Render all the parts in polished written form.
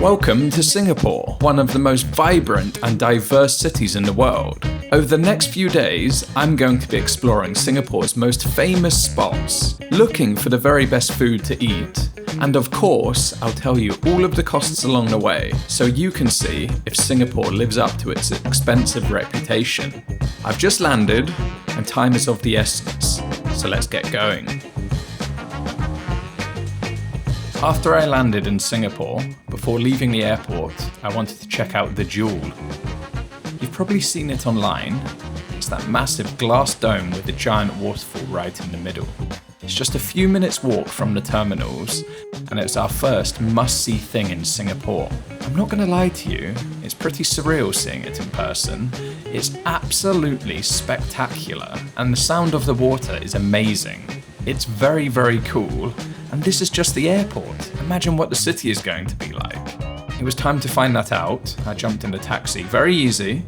Welcome to Singapore, one of the most vibrant and diverse cities in the world. Over the next few days, I'm going to be exploring Singapore's most famous spots, looking for the very best food to eat. And of course, I'll tell you all of the costs along the way, so you can see if Singapore lives up to its expensive reputation. I've just landed, and time is of the essence, so let's get going. After I landed in Singapore, before leaving the airport, I wanted to check out the Jewel. You've probably seen it online. It's that massive glass dome with a giant waterfall right in the middle. It's just a few minutes walk from the terminals, and it's our first must-see thing in Singapore. I'm not gonna lie to you, it's pretty surreal seeing it in person. It's absolutely spectacular, and the sound of the water is amazing. It's very, very cool, and this is just the airport. Imagine what the city is going to be like. It was time to find that out. I jumped in a taxi, very easy,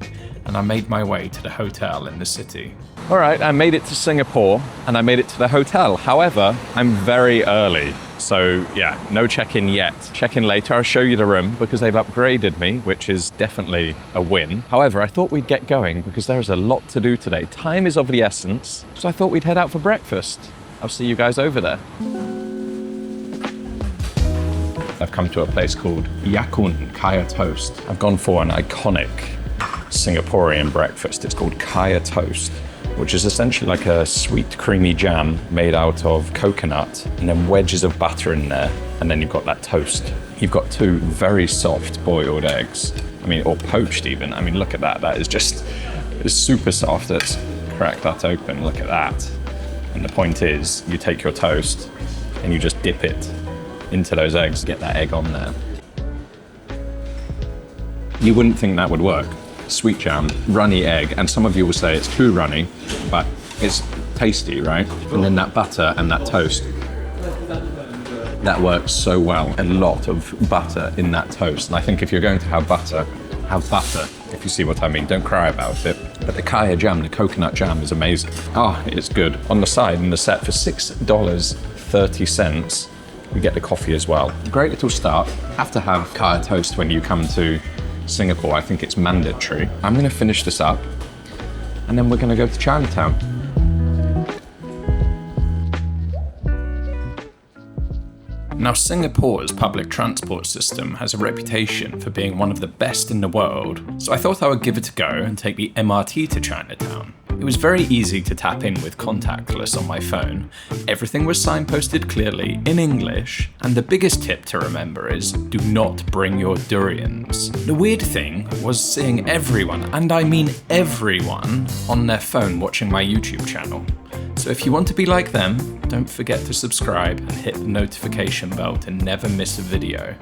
and I made my way to the hotel in the city. All right, I made it to Singapore, and I made it to the hotel. However, I'm very early, so yeah, no check-in yet. Check-in later, I'll show you the room, because they've upgraded me, which is definitely a win. However, I thought we'd get going, because there's a lot to do today. Time is of the essence, so I thought we'd head out for breakfast. I'll see you guys over there. I've come to a place called Ya Kun Kaya Toast. I've gone for an iconic Singaporean breakfast. It's called Kaya Toast, which is essentially like a sweet creamy jam made out of coconut and then wedges of butter in there. And then you've got that toast. You've got two very soft boiled eggs. Or poached even. Look at that. That is just, it's super soft. Let's crack that open. Look at that. And the point is, you take your toast and you just dip it into those eggs, get that egg on there. You wouldn't think that would work. Sweet jam, runny egg, and some of you will say it's too runny, but it's tasty, right? And then that butter and that toast, that works so well. A lot of butter in that toast. And I think if you're going to have butter, if you see what I mean. Don't cry about it. But the kaya jam, the coconut jam is amazing. It's good. On the side, in the set, for $6.30, you get the coffee as well. Great little start. Have to have kaya toast when you come to Singapore. I think it's mandatory. I'm gonna finish this up, and then we're gonna go to Chinatown. Now, Singapore's public transport system has a reputation for being one of the best in the world, so I thought I would give it a go and take the MRT to Chinatown. It was very easy to tap in with contactless on my phone. Everything was signposted clearly in English, and the biggest tip to remember is do not bring your durians. The weird thing was seeing everyone, and I mean everyone, on their phone watching my YouTube channel. So if you want to be like them, don't forget to subscribe and hit the notification bell to never miss a video.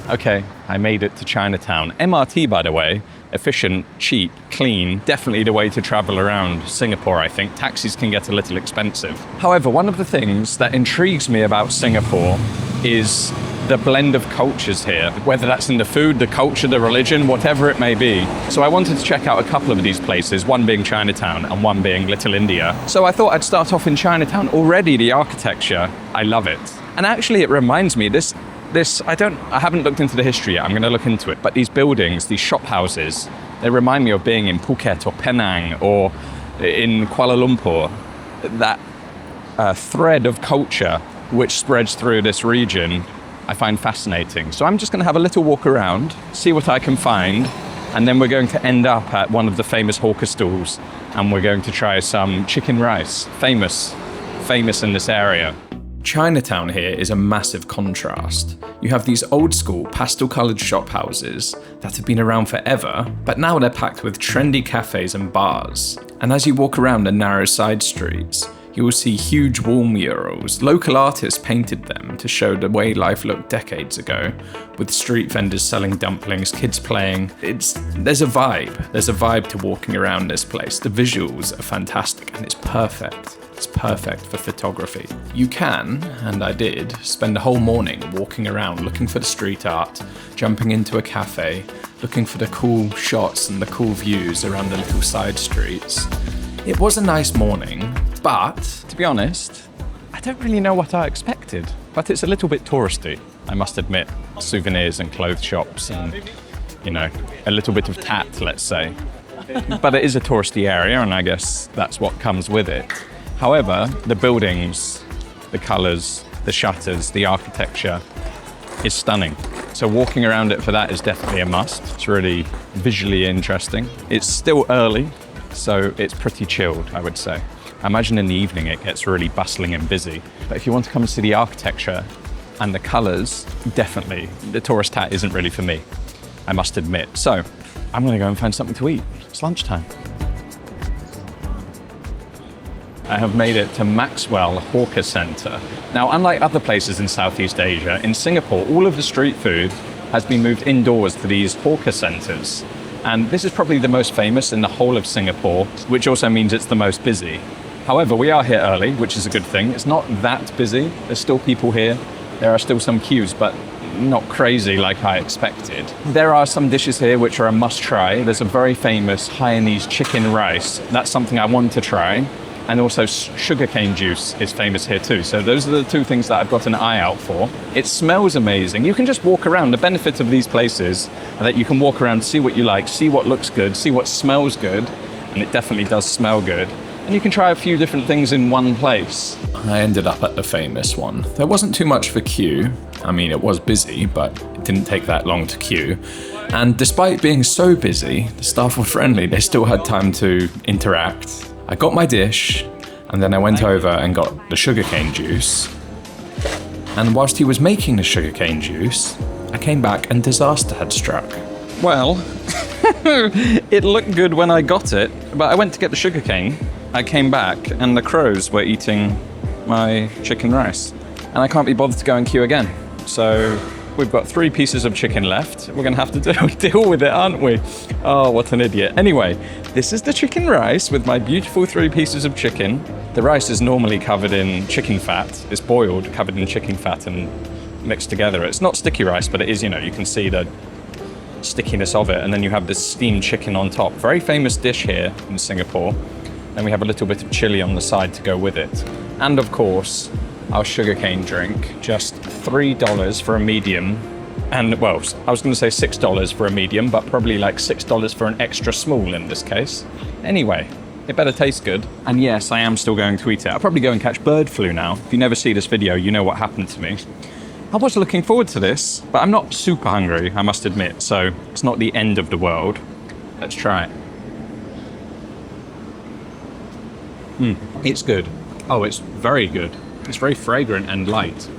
Okay, I made it to Chinatown. MRT, by the way, efficient, cheap, clean, definitely the way to travel around Singapore, I think. Taxis can get a little expensive. However, one of the things that intrigues me about Singapore is the blend of cultures here, whether that's in the food, the culture, the religion, whatever it may be. So I wanted to check out a couple of these places, one being Chinatown and one being Little India. So I thought I'd start off in Chinatown. Already the architecture, I love it. And actually it reminds me, I haven't looked into the history yet, I'm gonna look into it, but these buildings, these shop houses, they remind me of being in Phuket or Penang or in Kuala Lumpur. That thread of culture which spreads through this region I find fascinating. So I'm just gonna have a little walk around, see what I can find, and then we're going to end up at one of the famous hawker stalls, and we're going to try some chicken rice, famous in this area. Chinatown here is a massive contrast. You have these old school pastel-coloured shop houses that have been around forever, but now they're packed with trendy cafes and bars. And as you walk around the narrow side streets, you will see huge wall murals. Local artists painted them to show the way life looked decades ago, with street vendors selling dumplings, kids playing. There's a vibe to walking around this place. The visuals are fantastic, and it's perfect. It's perfect for photography. You can, and I did, spend a whole morning walking around looking for the street art, jumping into a cafe, looking for the cool shots and the cool views around the little side streets. It was a nice morning, but to be honest, I don't really know what I expected. But it's a little bit touristy, I must admit. Souvenirs and clothes shops and, you know, a little bit of tat, let's say. But it is a touristy area, and I guess that's what comes with it. However, the buildings, the colours, the shutters, the architecture is stunning. So walking around it for that is definitely a must. It's really visually interesting. It's still early, so it's pretty chilled, I would say. I imagine in the evening it gets really bustling and busy. But if you want to come and see the architecture and the colours, definitely. The tourist hat isn't really for me, I must admit. So I'm gonna go and find something to eat. It's lunchtime. I have made it to Maxwell Hawker Centre. Now, unlike other places in Southeast Asia, in Singapore, all of the street food has been moved indoors to these hawker centres. And this is probably the most famous in the whole of Singapore, which also means it's the most busy. However, we are here early, which is a good thing. It's not that busy. There's still people here. There are still some queues, but not crazy like I expected. There are some dishes here which are a must try. There's a very famous Hainanese chicken rice. That's something I want to try. And also sugarcane juice is famous here too. So those are the two things that I've got an eye out for. It smells amazing. You can just walk around. The benefit of these places are that you can walk around, see what you like, see what looks good, see what smells good. And it definitely does smell good. And you can try a few different things in one place. I ended up at the famous one. There wasn't too much for queue. I mean, it was busy, but it didn't take that long to queue. And despite being so busy, the staff were friendly. They still had time to interact. I got my dish, and then I went over and got the sugarcane juice. And whilst he was making the sugarcane juice, I came back and disaster had struck. Well, it looked good when I got it, but I went to get the sugarcane. I came back and the crows were eating my chicken rice. And I can't be bothered to go and queue again. So we've got 3 pieces of chicken left. We're gonna have to deal with it, aren't we? Oh, what an idiot. Anyway, this is the chicken rice with my beautiful 3 pieces of chicken. The rice is normally covered in chicken fat. It's boiled, covered in chicken fat and mixed together. It's not sticky rice, but it is, you know, you can see the stickiness of it. And then you have this steamed chicken on top. Very famous dish here in Singapore. Then we have a little bit of chili on the side to go with it. And of course, our sugarcane drink, just $3 for a medium. And well, I was gonna say $6 for a medium, but probably like $6 for an extra small in this case. Anyway, it better taste good. And yes, I am still going to eat it. I'll probably go and catch bird flu now. If you never see this video, you know what happened to me. I was looking forward to this, but I'm not super hungry, I must admit, so it's not the end of the world. Let's try it. It's good. Oh, it's very good. It's very fragrant and light.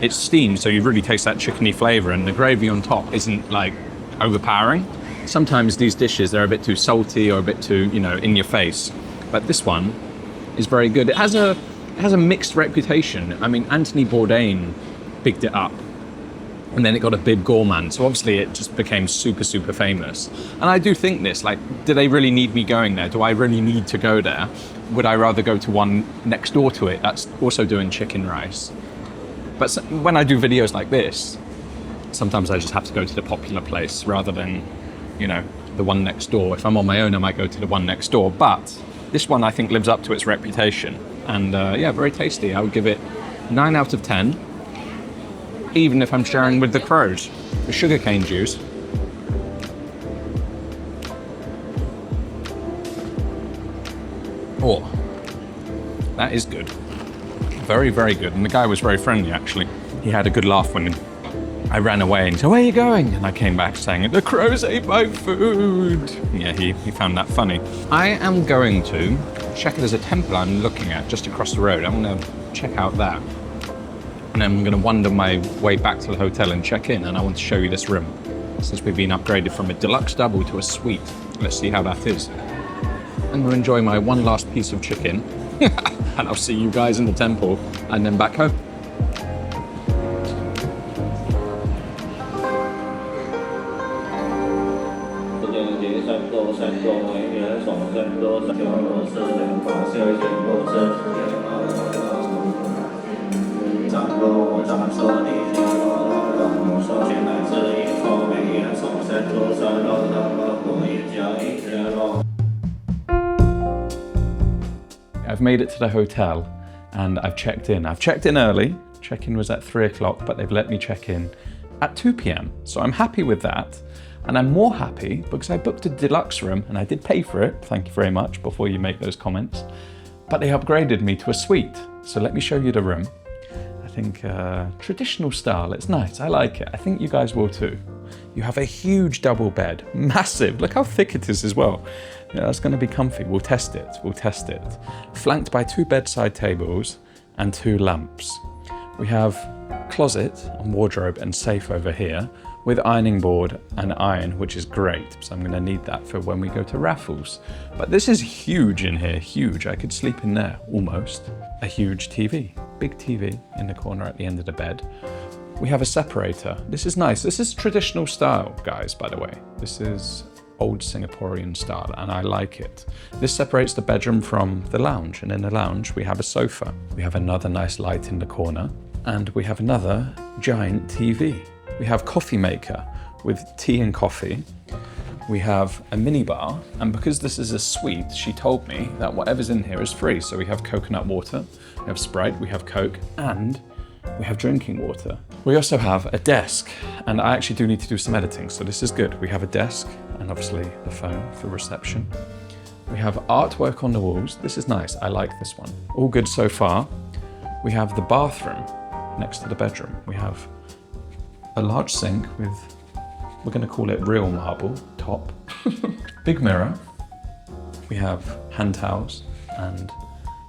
It's steamed, so you really taste that chickeny flavour, and the gravy on top isn't like overpowering. Sometimes these dishes, they're a bit too salty or a bit too, you know, in your face. But this one is very good. It has a mixed reputation. I mean, Anthony Bourdain picked it up, and then it got a big gourmand. So obviously it just became super, super famous. And I do think this, like, do they really need me going there? Do I really need to go there? Would I rather go to one next door to it that's also doing chicken rice? But when I do videos like this, sometimes I just have to go to the popular place rather than, you know, the one next door. If I'm on my own, I might go to the one next door. But this one, I think, lives up to its reputation. And yeah, very tasty. I would give it 9 out of 10, even if I'm sharing with the crows. The sugarcane juice. Oh, that is good. Very, very good. And the guy was very friendly, actually. He had a good laugh when I ran away and said, "Where are you going?" And I came back saying, "The crows ate my food." Yeah, he found that funny. I am going to check it. There's a temple I'm looking at just across the road. I'm going to check out that. And then I'm going to wander my way back to the hotel and check in. And I want to show you this room, since we've been upgraded from a deluxe double to a suite. Let's see how that is. I'm going to enjoy my one last piece of chicken. And I'll see you guys in the temple and then back home. I've made it to the hotel and I've checked in. I've checked in early Check-in was at 3 o'clock, but they've let me check in at 2 p.m. So I'm happy with that. And I'm more happy because I booked a deluxe room and I did pay for it. Thank you very much before you make those comments. But they upgraded me to a suite. So let me show you the room. I think traditional style, it's nice. I like it. I think you guys will too. You have a huge double bed, massive. Look how thick it is as well. Yeah, that's gonna be comfy. We'll test it, Flanked by 2 bedside tables and 2 lamps. We have closet and wardrobe and safe over here with ironing board and iron, which is great. So I'm gonna need that for when we go to Raffles. But this is huge in here, huge. I could sleep in there, almost. A huge TV, big TV in the corner at the end of the bed. We have a separator. This is nice. This is traditional style, guys, by the way. This is old Singaporean style, and I like it. This separates the bedroom from the lounge, and in the lounge, we have a sofa. We have another nice light in the corner, and we have another giant TV. We have coffee maker with tea and coffee. We have a mini bar, and because this is a suite, she told me that whatever's in here is free. So we have coconut water, we have Sprite, we have Coke, and we have drinking water. We also have a desk, and I actually do need to do some editing, so this is good. We have a desk, and obviously the phone for reception. We have artwork on the walls. This is nice, I like this one. All good so far. We have the bathroom next to the bedroom. We have a large sink with, we're gonna call it real marble top. Big mirror. We have hand towels and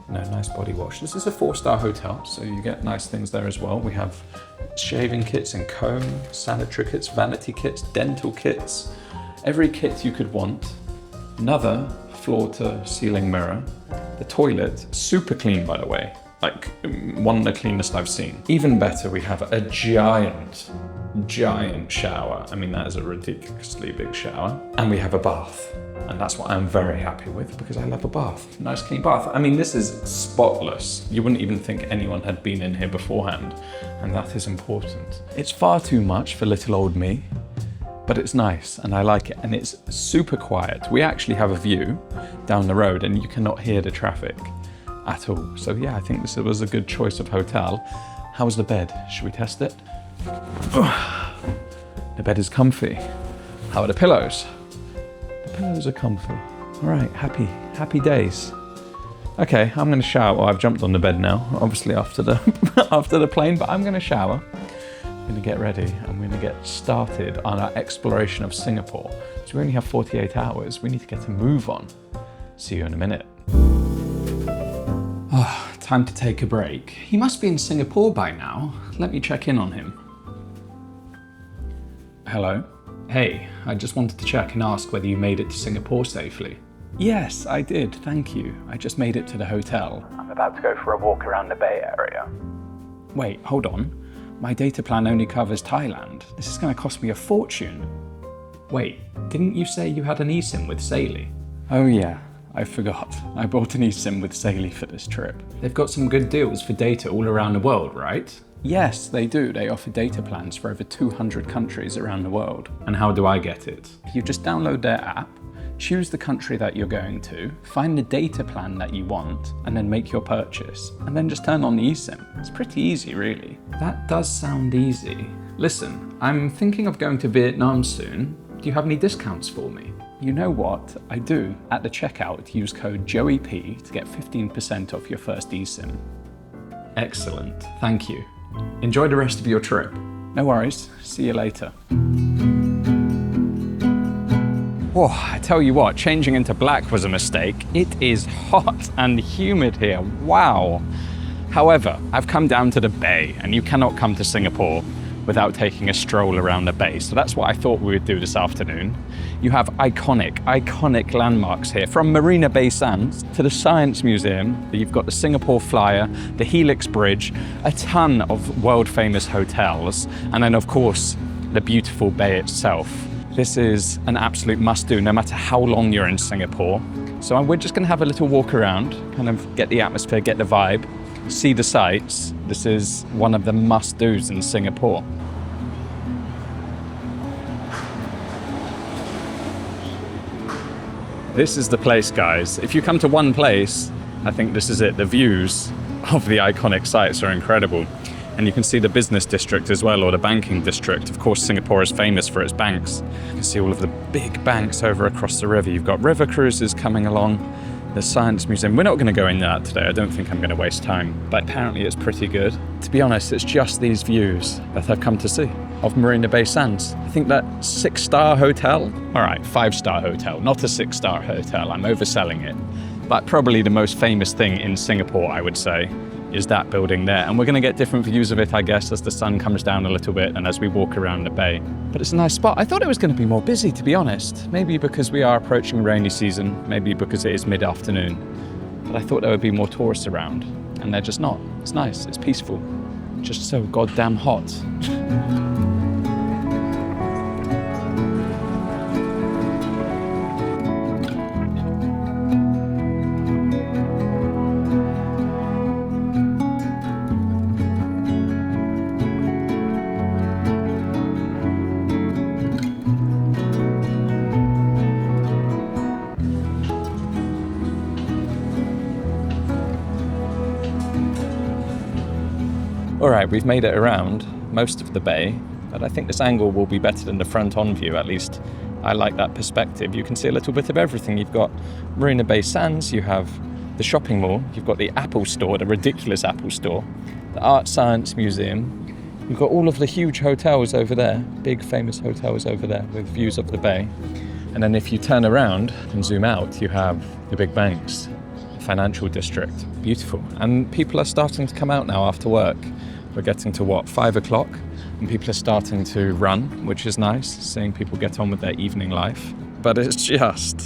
nice body wash. This is a 4-star hotel, so you get nice things there as well. We have shaving kits and comb, sanitary kits, vanity kits, dental kits, every kit you could want. Another floor to ceiling mirror. The toilet, super clean by the way. Like one of the cleanest I've seen. Even better, we have a giant shower. I mean, that is a ridiculously big shower. And we have a bath. And that's what I'm very happy with because I love a bath. Nice clean bath. I mean, this is spotless. You wouldn't even think anyone had been in here beforehand. And that is important. It's far too much for little old me, but it's nice and I like it. And it's super quiet. We actually have a view down the road and you cannot hear the traffic at all. So yeah, I think this was a good choice of hotel. How's the bed? Should we test it? The bed is comfy. How are the pillows? The pillows are comfy. All right, happy days. Okay, I'm gonna shower. Well, I've jumped on the bed now, obviously after the after the plane, but I'm gonna shower. I'm gonna get ready. I'm gonna get started on our exploration of Singapore. So we only have 48 hours. We need to get a move on. See you in a minute. Oh, time to take a break. He must be in Singapore by now. Let me check in on him. Hello? Hey, I just wanted to check and ask whether you made it to Singapore safely. Yes, I did, thank you. I just made it to the hotel. I'm about to go for a walk around the Bay Area. Wait, hold on. My data plan only covers Thailand. This is going to cost me a fortune. Wait, didn't you say you had an eSIM with Saily? Oh yeah. I forgot. I bought an eSIM with Saily for this trip. They've got some good deals for data all around the world, right? Yes, they do. They offer data plans for over 200 countries around the world. And how do I get it? You just download their app, choose the country that you're going to, find the data plan that you want, and then make your purchase. And then just turn on the eSIM. It's pretty easy, really. That does sound easy. Listen, I'm thinking of going to Vietnam soon. Do you have any discounts for me? You know what? I do. At the checkout, use code JoeyP to get 15% off your first eSIM. Excellent. Thank you. Enjoy the rest of your trip. No worries. See you later. Whoa, I tell you what, changing into black was a mistake. It is hot and humid here. Wow. However, I've come down to the bay, and you cannot come to Singapore without taking a stroll around the bay. So that's what I thought we would do this afternoon. You have iconic landmarks here, from Marina Bay Sands to the Science Museum. You've got the Singapore Flyer, the Helix Bridge, a ton of world famous hotels, and then of course, the beautiful bay itself. This is an absolute must do no matter how long you're in Singapore. So we're just gonna have a little walk around, kind of get the atmosphere, get the vibe, see the sights. This is one of the must-dos in Singapore. This is the place, guys. If you come to one place, I think this is it. The views of the iconic sites are incredible. And you can see the business district as well, or the banking district. Of course, Singapore is famous for its banks. You can see all of the big banks over across the river. You've got river cruises coming along. The Science Museum. We're not going to go into that today. I don't think I'm going to waste time, but apparently it's pretty good. To be honest, it's just these views that I've come to see of Marina Bay Sands. I think that 6-star hotel, all right, 5-star hotel, not a 6-star hotel. I'm overselling it. But probably the most famous thing in Singapore, I would say, is that building there. And we're going to get different views of it, I guess, as the sun comes down a little bit and as we walk around the bay. But it's a nice spot. I thought it was going to be more busy, to be honest. Maybe because we are approaching rainy season, maybe because it is mid-afternoon. But I thought there would be more tourists around, and they're just not. It's nice, it's peaceful, just so goddamn hot. All right, we've made it around most of the bay, but I think this angle will be better than the front-on view. At least I like that perspective. You can see a little bit of everything. You've got Marina Bay Sands, you have the shopping mall, you've got the Apple store, the ridiculous Apple store, the Art Science Museum. You've got all of the huge hotels over there, big famous hotels over there with views of the bay. And then if you turn around and zoom out, you have the big banks, financial district. Beautiful. And people are starting to come out now after work. We're getting to what, 5 o'clock? And people are starting to run, which is nice, seeing people get on with their evening life. But it's just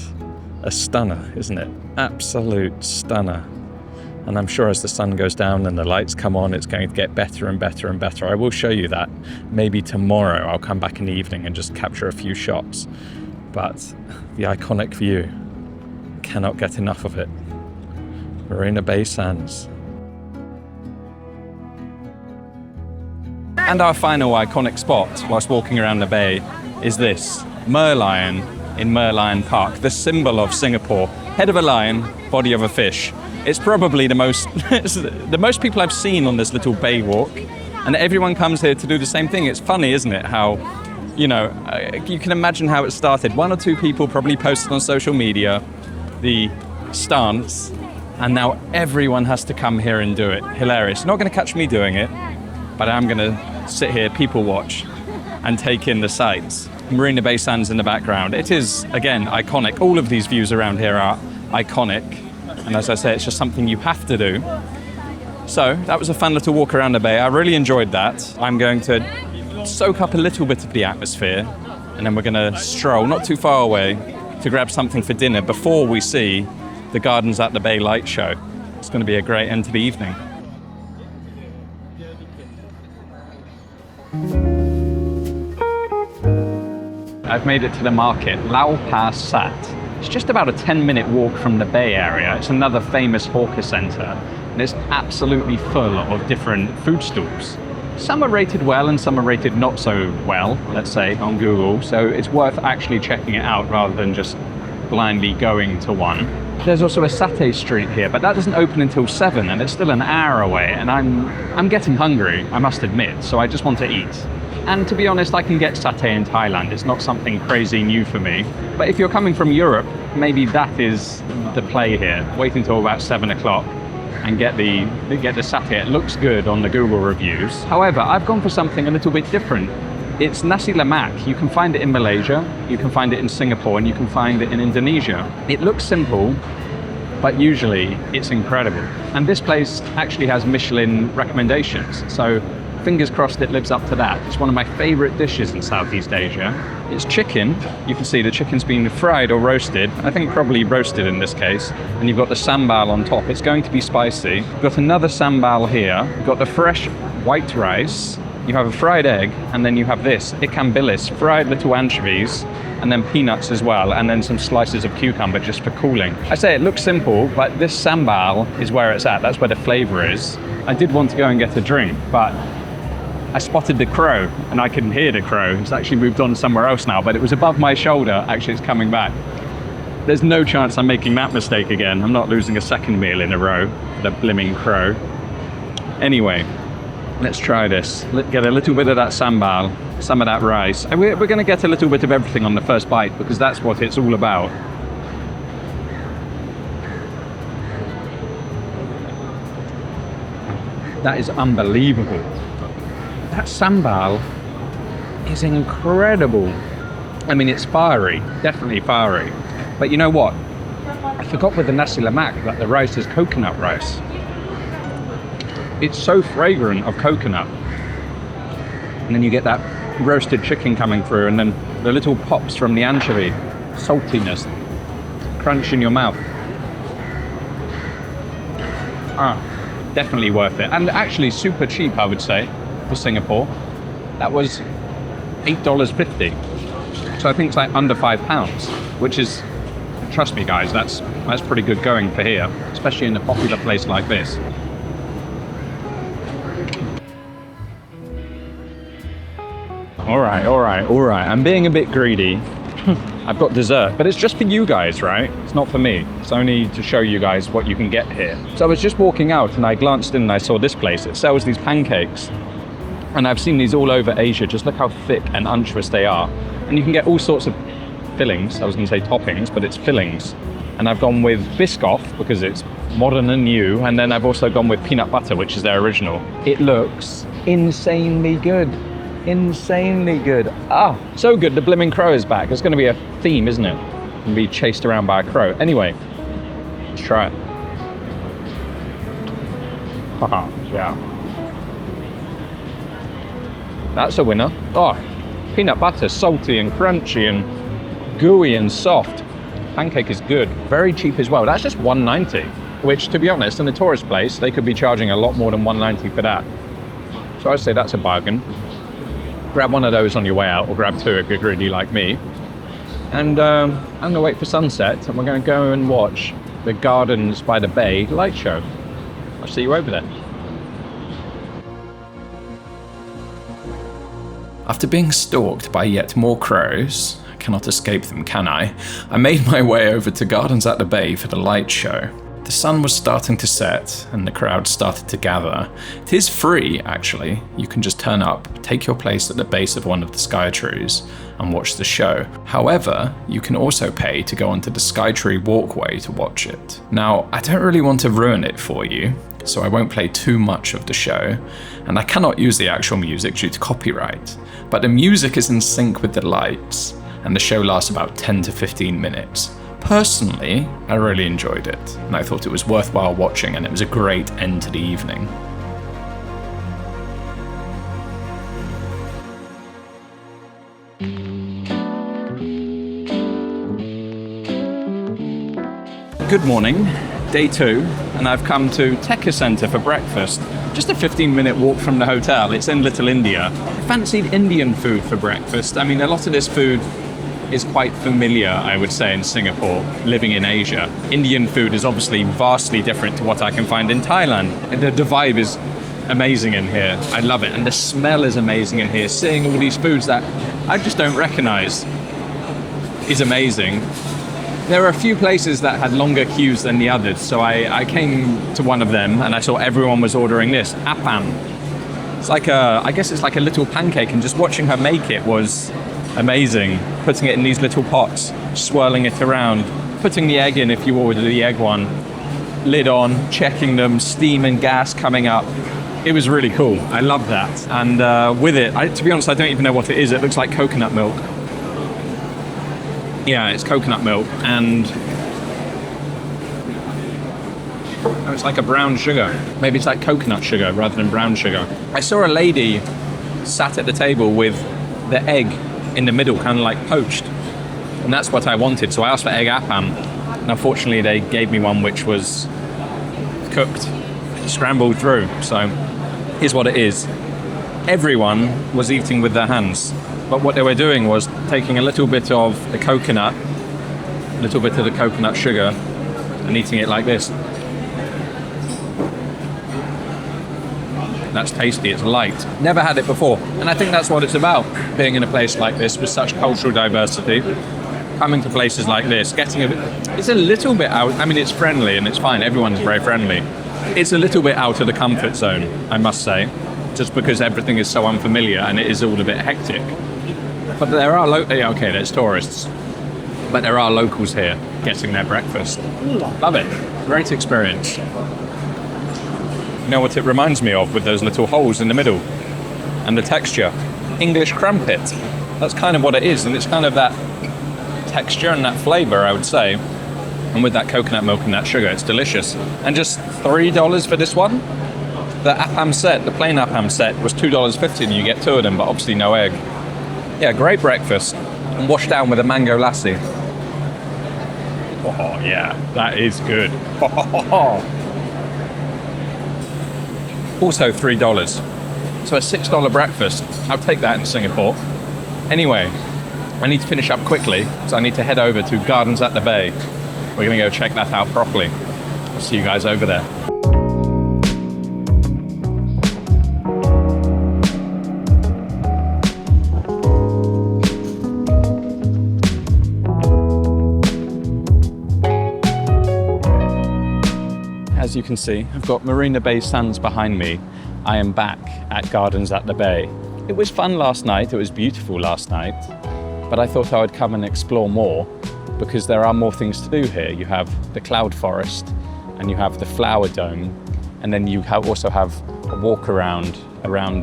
a stunner, isn't it? Absolute stunner. And I'm sure as the sun goes down and the lights come on, it's going to get better and better and better. I will show you that. Maybe tomorrow I'll come back in the evening and just capture a few shots. But the iconic view, cannot get enough of it. Marina Bay Sands. And our final iconic spot whilst walking around the bay is this, Merlion in Merlion Park, the symbol of Singapore. Head of a lion, body of a fish. It's probably the most people I've seen on this little bay walk, and everyone comes here to do the same thing. It's funny, isn't it, how, you know, you can imagine how it started. 1 or 2 people probably posted on social media the stance, and now everyone has to come here and do it. Hilarious. You're not going to catch me doing it, but I'm going to sit here, people watch, and take in the sights. Marina Bay Sands in the background. It is, again, iconic. All of these views around here are iconic. And as I say, it's just something you have to do. So that was a fun little walk around the bay. I really enjoyed that. I'm going to soak up a little bit of the atmosphere, and then we're going to stroll not too far away to grab something for dinner before we see the Gardens at the Bay light show. It's going to be a great end to the evening. I've made it to the market, Lau Pa Sat. It's just about a 10-minute walk from the Bay area. It's another famous hawker centre, and it's absolutely full of different food stalls. Some are rated well and some are rated not so well, let's say, on Google, so it's worth actually checking it out rather than just blindly going to one. There's also a satay street here, but that doesn't open until 7 and it's still an hour away, and I'm getting hungry, I must admit, so I just want to eat. And to be honest, I can get satay in Thailand. It's not something crazy new for me. But if you're coming from Europe, maybe that is the play here. Wait until about 7 o'clock and get the satay. It looks good on the Google reviews. However, I've gone for something a little bit different. It's Nasi Lemak. You can find it in Malaysia, you can find it in Singapore, and you can find it in Indonesia. It looks simple, but usually it's incredible. And this place actually has Michelin recommendations. So fingers crossed it lives up to that. It's one of my favorite dishes in Southeast Asia. It's chicken. You can see the chicken's been fried or roasted. I think probably roasted in this case. And you've got the sambal on top. It's going to be spicy. You've got another sambal here. You've got the fresh white rice. You have a fried egg, and then you have this, ikan bilis, fried little anchovies, and then peanuts as well, and then some slices of cucumber just for cooling. I say it looks simple, but this sambal is where it's at. That's where the flavor is. I did want to go and get a drink, but I spotted the crow, and I couldn't hear the crow. It's actually moved on somewhere else now, but it was above my shoulder. Actually, it's coming back. There's no chance I'm making that mistake again. I'm not losing a second meal in a row for the blimming crow. Anyway, Let's try this. Let's get a little bit of that sambal, some of that rice. And we're going to get a little bit of everything on the first bite because that's what it's all about. That is unbelievable. That sambal is incredible. I mean, it's fiery, definitely fiery. But you know what? I forgot with the Nasi Lemak that the rice is coconut rice. It's so fragrant of coconut. And then you get that roasted chicken coming through, and then the little pops from the anchovy, saltiness, crunch in your mouth. Definitely worth it. And actually super cheap, I would say, for Singapore. That was $8.50. So I think it's like under £5, which is, trust me guys, that's pretty good going for here, especially in a popular place like this. All right. I'm being a bit greedy. I've got dessert, but it's just for you guys, right? It's not for me. It's only to show you guys what you can get here. So I was just walking out and I glanced in and I saw this place. It sells these pancakes. And I've seen these all over Asia. Just look how thick and unctuous they are. And you can get all sorts of fillings. I was going to say toppings, but it's fillings. And I've gone with Biscoff because it's modern and new. And then I've also gone with peanut butter, which is their original. It looks insanely good. Insanely good. So good. The blimmin' crow is back. It's going to be a theme, isn't it? And be chased around by a crow. Anyway, let's try it. Yeah. That's a winner. Peanut butter, salty and crunchy and gooey and soft. Pancake is good. Very cheap as well. That's just $1.90, which, to be honest, in a tourist place, they could be charging a lot more than $1.90 for that. So I'd say that's a bargain. Grab one of those on your way out, or grab two if you're greedy like me. And I'm going to wait for sunset, and we're going to go and watch the Gardens by the Bay light show. I'll see you over there. After being stalked by yet more crows, I cannot escape them, can I? I made my way over to Gardens at the Bay for the light show. The sun was starting to set and the crowd started to gather. It is free, actually. You can just turn up, take your place at the base of one of the sky trees and watch the show. However, you can also pay to go onto the Skytree walkway to watch it. Now, I don't really want to ruin it for you, so I won't play too much of the show, and I cannot use the actual music due to copyright, but the music is in sync with the lights, and the show lasts about 10 to 15 minutes. Personally, I really enjoyed it, and I thought it was worthwhile watching, and it was a great end to the evening. Good morning, day 2, and I've come to Tekka Centre for breakfast. Just a 15-minute walk from the hotel. It's in Little India. I fancied Indian food for breakfast. I mean, a lot of this food is quite familiar, I would say, in Singapore, living in Asia. Indian food is obviously vastly different to what I can find in Thailand. The vibe is amazing in here. I love it. And the smell is amazing in here. Seeing all these foods that I just don't recognize is amazing. There are a few places that had longer queues than the others, so I came to one of them and I saw everyone was ordering this, appam. It's like I guess it's like a little pancake, and just watching her make it was amazing. Putting it in these little pots, swirling it around, putting the egg in if you order the egg one, lid on, checking them, steam and gas coming up. It was really cool. I love that. And with it, to be honest, I don't even know what it is. It looks like coconut milk. Yeah, it's coconut milk, and it's like a brown sugar. Maybe it's like coconut sugar rather than brown sugar. I saw a lady sat at the table with the egg in the middle, kind of like poached, and that's what I wanted. So I asked for egg appam, and unfortunately they gave me one which was cooked, scrambled through. So here's what it is. Everyone was eating with their hands, but what they were doing was taking a little bit of the coconut, a little bit of the coconut sugar, and eating it like this. That's tasty, it's light. Never had it before. And I think that's what it's about, being in a place like this with such cultural diversity. Coming to places like this, getting it's a little bit out, I mean, it's friendly and it's fine, everyone's very friendly. It's a little bit out of the comfort zone, I must say. just because everything is so unfamiliar and it is all a bit hectic. But there are okay, there's tourists, but there are locals here getting their breakfast. Love it. Great experience. You know what it reminds me of with those little holes in the middle and the texture? English crumpet. That's kind of what it is, and it's kind of that texture and that flavor, I would say. And with that coconut milk and that sugar, it's delicious. And just $3 for this one. The appam set, the plain appam set, was $2.50 and you get two of them, but obviously no egg. Yeah, great breakfast. And washed down with a mango lassi. Oh yeah, that is good. Also $3. So a $6 breakfast. I'll take that in Singapore. Anyway, I need to finish up quickly, so I need to head over to Gardens at the Bay. We're going to go check that out properly. I'll see you guys over there. As you can see, I've got Marina Bay Sands behind me. I am back at Gardens at the Bay. It was fun last night, it was beautiful last night, but I thought I would come and explore more because there are more things to do here. You have the cloud forest and you have the flower dome, and then you also have a walk around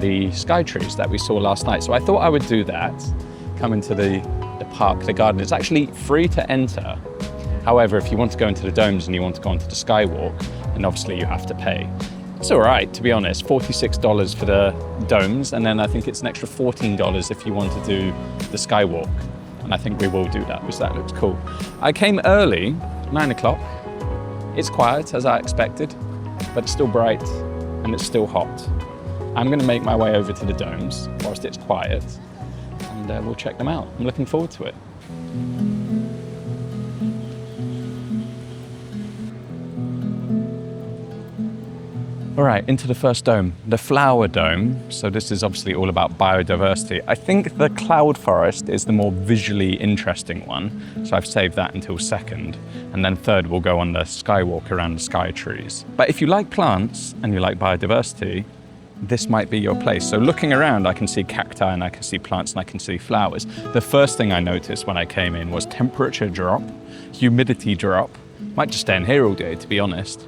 the sky trees that we saw last night. So I thought I would do that, come into the park, the garden. It's actually free to enter. However, if you want to go into the domes and you want to go onto the skywalk, then obviously you have to pay. It's all right, to be honest, $46 for the domes, and then I think it's an extra $14 if you want to do the skywalk. And I think we will do that because that looks cool. I came early, 9 o'clock. It's quiet as I expected, but it's still bright and it's still hot. I'm gonna make my way over to the domes whilst it's quiet, and we'll check them out. I'm looking forward to it. All right, into the first dome, the flower dome. So this is obviously all about biodiversity. I think the cloud forest is the more visually interesting one. So I've saved that until second. And then third, we'll go on the skywalk around the sky trees. But if you like plants and you like biodiversity, this might be your place. So looking around, I can see cacti and I can see plants and I can see flowers. The first thing I noticed when I came in was temperature drop, humidity drop. Might just stay in here all day, to be honest.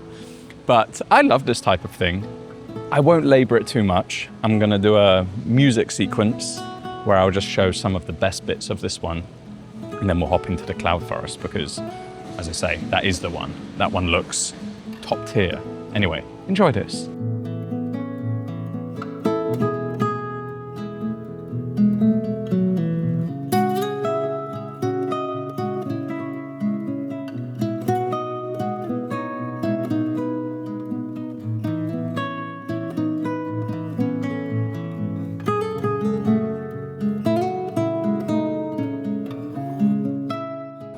But I love this type of thing. I won't labor it too much. I'm gonna do a music sequence where I'll just show some of the best bits of this one, and then we'll hop into the cloud forest because, as I say, that is the one. That one looks top tier. Anyway, enjoy this.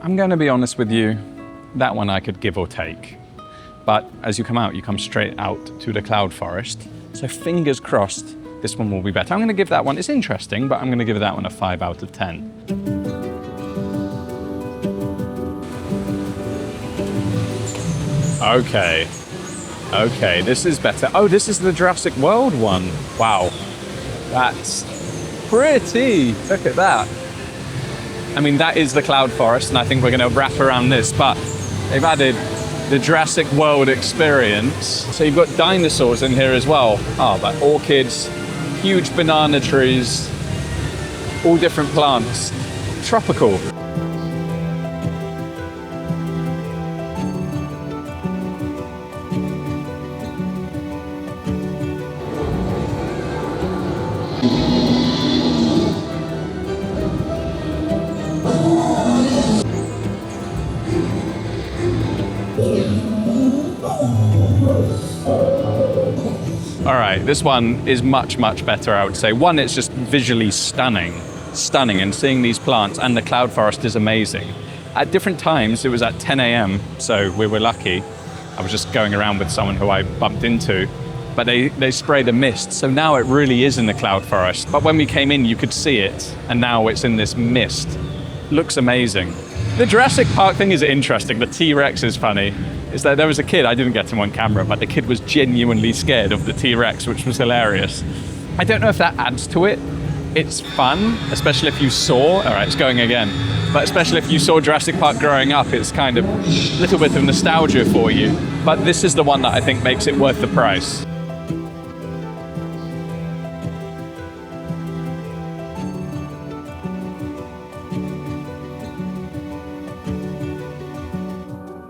I'm going to be honest with you, that one I could give or take. But as you come out, you come straight out to the cloud forest. So fingers crossed, this one will be better. I'm going to give that one, it's interesting, but I'm going to give that one a 5 out of 10. Okay, this is better. Oh, this is the Jurassic World one. Wow, that's pretty. Look at that. I mean, that is the cloud forest, and I think we're going to wrap around this, but they've added the Jurassic World experience. So you've got dinosaurs in here as well. Oh, but orchids, huge banana trees, all different plants. Tropical. All right, this one is much, much better, I would say. One, it's just visually stunning, and seeing these plants, and the cloud forest is amazing. At different times, it was at 10 a.m., so we were lucky. I was just going around with someone who I bumped into, but they sprayed a mist, so now it really is in the cloud forest. But when we came in, you could see it, and now it's in this mist. Looks amazing. The Jurassic Park thing is interesting. The T-Rex is funny. Is that there was a kid, I didn't get him on camera, but the kid was genuinely scared of the T-Rex, which was hilarious. I don't know if that adds to it. It's fun, especially if you saw, all right, it's going again, but especially if you saw Jurassic Park growing up, it's kind of a little bit of nostalgia for you. But this is the one that I think makes it worth the price.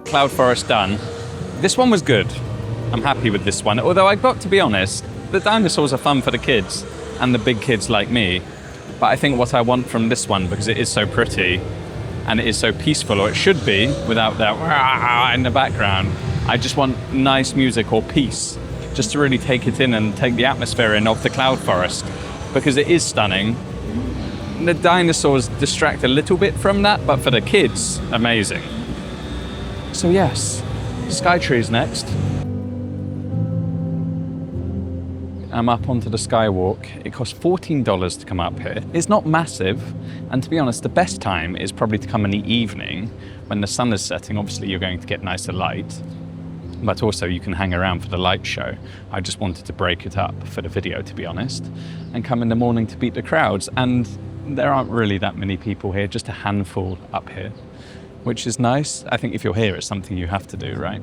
Cloud Forest done. This one was good. I'm happy with this one. Although I've got to be honest, the dinosaurs are fun for the kids and the big kids like me. But I think what I want from this one, because it is so pretty and it is so peaceful, or it should be, without that "Wah" in the background, I just want nice music or peace, just to really take it in and take the atmosphere in of the Cloud Forest, because it is stunning. The dinosaurs distract a little bit from that, but for the kids, amazing. So yes, Skytree's next. I'm up onto the skywalk. It costs $14 to come up here. It's not massive, and to be honest, the best time is probably to come in the evening when the sun is setting. Obviously, you're going to get nicer light, but also you can hang around for the light show. I just wanted to break it up for the video, to be honest, and come in the morning to beat the crowds. And there aren't really that many people here, just a handful up here, which is nice. I think if you're here, it's something you have to do, right?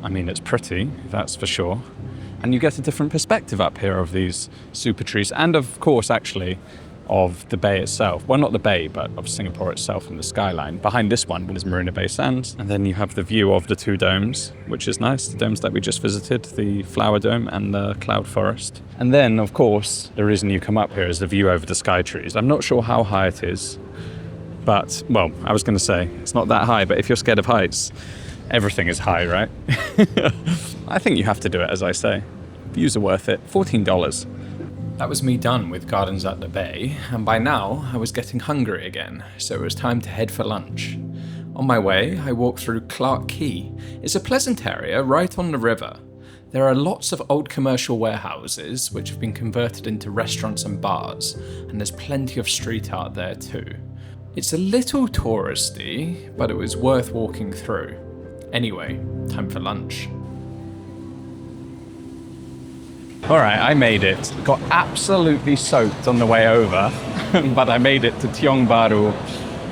I mean, it's pretty, that's for sure. And you get a different perspective up here of these super trees, and of course, actually, of the bay itself. Well, not the bay, but of Singapore itself and the skyline. Behind this one is Marina Bay Sands, and then you have the view of the two domes, which is nice, the domes that we just visited, the Flower Dome and the Cloud Forest. And then, of course, the reason you come up here is the view over the sky trees. I'm not sure how high it is, but, well, I was going to say, it's not that high, but if you're scared of heights, everything is high, right? I think you have to do it, as I say. Views are worth it. $14. That was me done with Gardens at the Bay, and by now I was getting hungry again, so it was time to head for lunch. On my way, I walked through Clarke Quay. It's a pleasant area right on the river. There are lots of old commercial warehouses which have been converted into restaurants and bars, and there's plenty of street art there too. It's a little touristy, but it was worth walking through. Anyway, time for lunch. Alright, I made it. Got absolutely soaked on the way over, but I made it to Tiong Bahru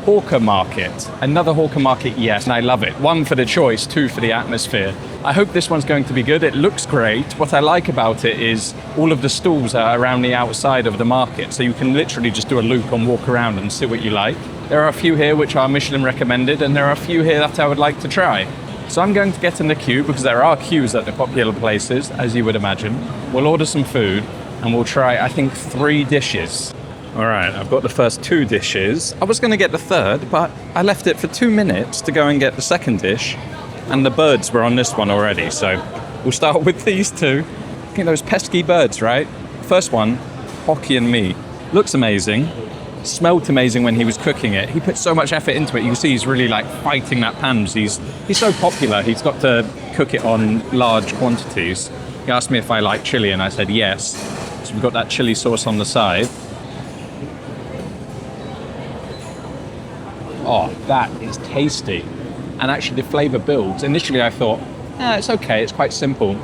Hawker Market. Another hawker market, yes, and I love it. One for the choice, two for the atmosphere. I hope this one's going to be good. It looks great. What I like about it is all of the stalls are around the outside of the market, so you can literally just do a loop and walk around and see what you like. There are a few here which are Michelin-recommended, and there are a few here that I would like to try. So I'm going to get in the queue, because there are queues at the popular places, as you would imagine. We'll order some food and we'll try, I think, 3 dishes. All right, I've got the first 2 dishes. I was going to get the third, but I left it for 2 minutes to go and get the second dish, and the birds were on this one already, so we'll start with these 2. I think those pesky birds, right? First one, Hokkien Mee. Looks amazing. Smelled amazing when he was cooking it. He put so much effort into it. You can see he's really like fighting that pan. He's so popular. He's got to cook it on large quantities. He asked me if I like chili, and I said yes. So we've got that chili sauce on the side. Oh, that is tasty. And actually the flavor builds. Initially I thought, it's okay, it's quite simple.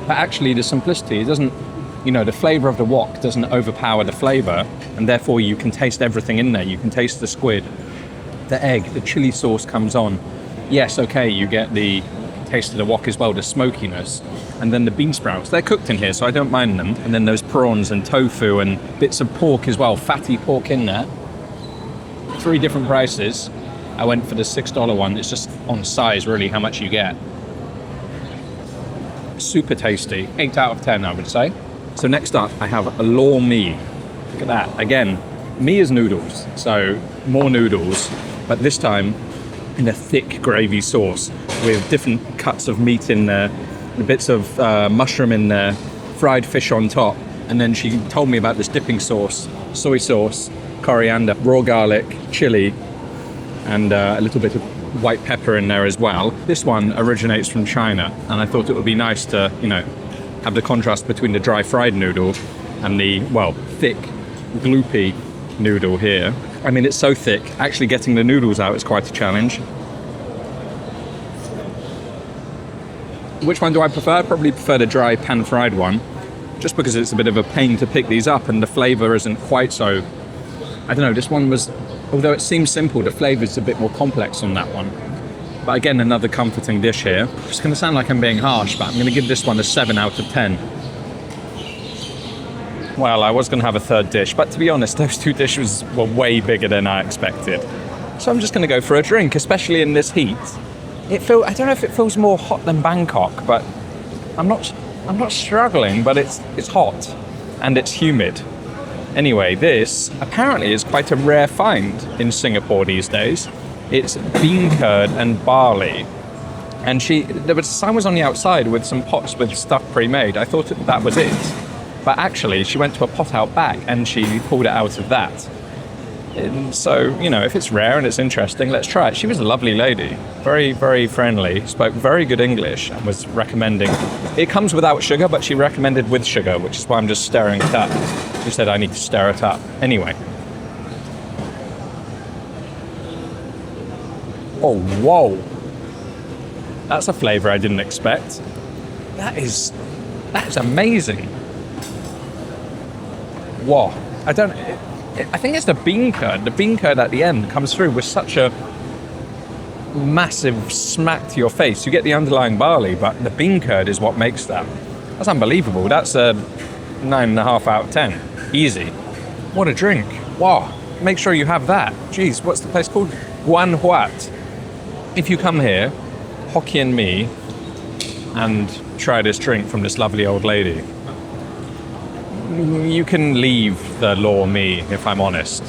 But actually the simplicity, it doesn't, the flavor of the wok doesn't overpower the flavor, and therefore you can taste everything in there. You can taste the squid, the egg, the chili sauce comes on. Yes, okay, you get the taste of the wok as well, the smokiness, and then the bean sprouts. They're cooked in here, so I don't mind them. And then those prawns and tofu and bits of pork as well, fatty pork in there. 3 different prices. I went for the $6 one. It's just on size, really, how much you get. Super tasty. 8 out of 10, I would say. So next up, I have a Lor Mee. Look at that. Again, mee is noodles, so more noodles, but this time in a thick gravy sauce with different cuts of meat in there, bits of mushroom in there, fried fish on top. And then she told me about this dipping sauce, soy sauce, coriander, raw garlic, chili, and a little bit of white pepper in there as well. This one originates from China, and I thought it would be nice to, have the contrast between the dry fried noodle and the, thick, gloopy noodle here. I mean, it's so thick. Actually getting the noodles out is quite a challenge. Which one do I prefer? I probably prefer the dry pan-fried one, just because it's a bit of a pain to pick these up and the flavour isn't quite so... I don't know, this one was... Although it seems simple, the flavour's a bit more complex on that one. But again, another comforting dish here. It's going to sound like I'm being harsh, but I'm going to give this one a 7 out of 10. Well, I was going to have a third dish, but to be honest, those two dishes were way bigger than I expected. So I'm just going to go for a drink, especially in this heat. I don't know if it feels more hot than Bangkok, but I'm not struggling, but it's hot and it's humid. Anyway, this apparently is quite a rare find in Singapore these days. It's bean curd and barley. And there was a sign was on the outside with some pots with stuff pre-made. I thought that was it. But actually, she went to a pot out back and she pulled it out of that. And so, you know, if it's rare and it's interesting, let's try it. She was a lovely lady, very, very friendly, spoke very good English and was recommending. It comes without sugar, but she recommended with sugar, which is why I'm just stirring it up. She said I need to stir it up. Anyway. Oh, whoa. That's a flavour I didn't expect. That is amazing. Whoa. I think it's the bean curd. The bean curd at the end comes through with such a massive smack to your face. You get the underlying barley, but the bean curd is what makes that. That's unbelievable. That's a 9.5 out of 10. Easy. What a drink. Wow. Make sure you have that. Jeez, what's the place called? Guan Huat. If you come here, Hokkien Mee, and try this drink from this lovely old lady, you can leave the Lor Mee, if I'm honest.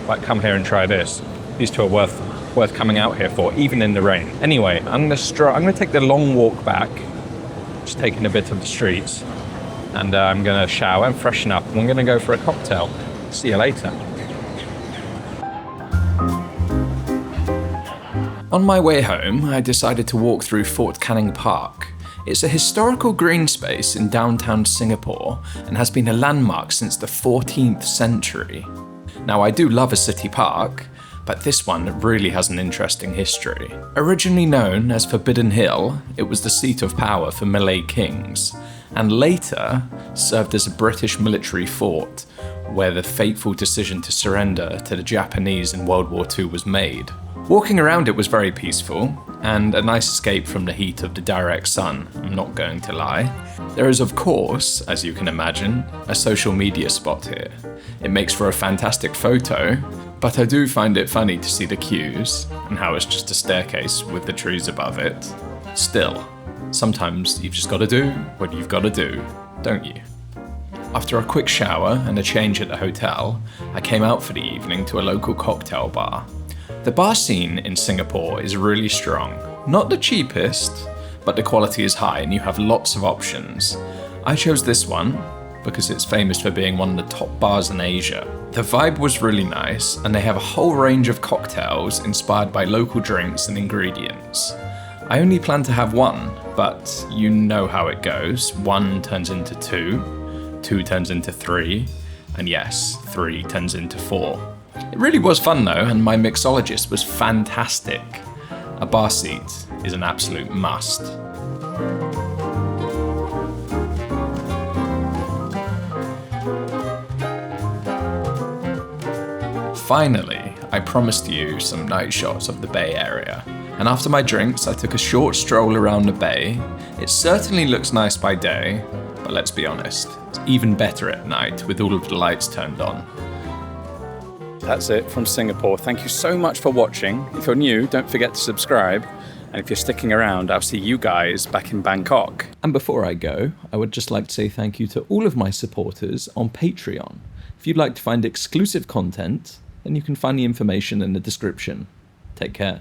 But come here and try this. These two are worth coming out here for, even in the rain. Anyway, I'm gonna take the long walk back, just taking a bit of the streets, and I'm gonna shower and freshen up, and I'm gonna go for a cocktail. See you later. On my way home, I decided to walk through Fort Canning Park. It's a historical green space in downtown Singapore and has been a landmark since the 14th century. Now, I do love a city park, but this one really has an interesting history. Originally known as Forbidden Hill, it was the seat of power for Malay kings, and later served as a British military fort where the fateful decision to surrender to the Japanese in World War II was made. Walking around it was very peaceful, and a nice escape from the heat of the direct sun, I'm not going to lie. There is, of course, as you can imagine, a social media spot here. It makes for a fantastic photo, but I do find it funny to see the queues, and how it's just a staircase with the trees above it. Still, sometimes you've just got to do what you've got to do, don't you? After a quick shower and a change at the hotel, I came out for the evening to a local cocktail bar. The bar scene in Singapore is really strong. Not the cheapest, but the quality is high and you have lots of options. I chose this one because it's famous for being one of the top bars in Asia. The vibe was really nice and they have a whole range of cocktails inspired by local drinks and ingredients. I only plan to have one, but you know how it goes. 1 turns into 2, 2 turns into 3, and yes, 3 turns into 4. It really was fun though, and my mixologist was fantastic. A bar seat is an absolute must. Finally, I promised you some night shots of the Bay Area, and after my drinks I took a short stroll around the bay. It certainly looks nice by day, but let's be honest, it's even better at night with all of the lights turned on. That's it from Singapore. Thank you so much for watching. If you're new, don't forget to subscribe. And if you're sticking around, I'll see you guys back in Bangkok. And before I go, I would just like to say thank you to all of my supporters on Patreon. If you'd like to find exclusive content, then you can find the information in the description. Take care.